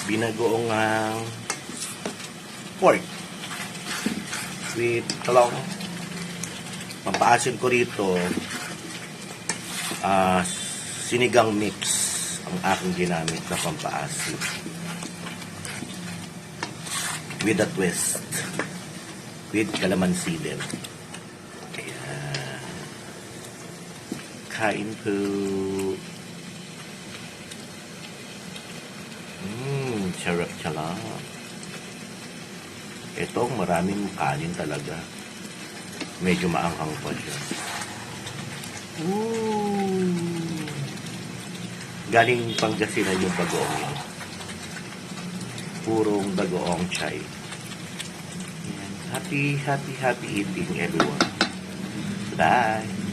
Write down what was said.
binagoong pork with talong. Pampaasim ko rito sinigang mix ang aking ginamit na pampaasim with a twist with calamansi din. Ayan. Kain po. Charap-charap. Itong maraming kanin talaga. Medyo maanghang pa siya. Galing Pangasinan yung bagoong yun. Purong bagoong chai. Happy eating everyone. Bye!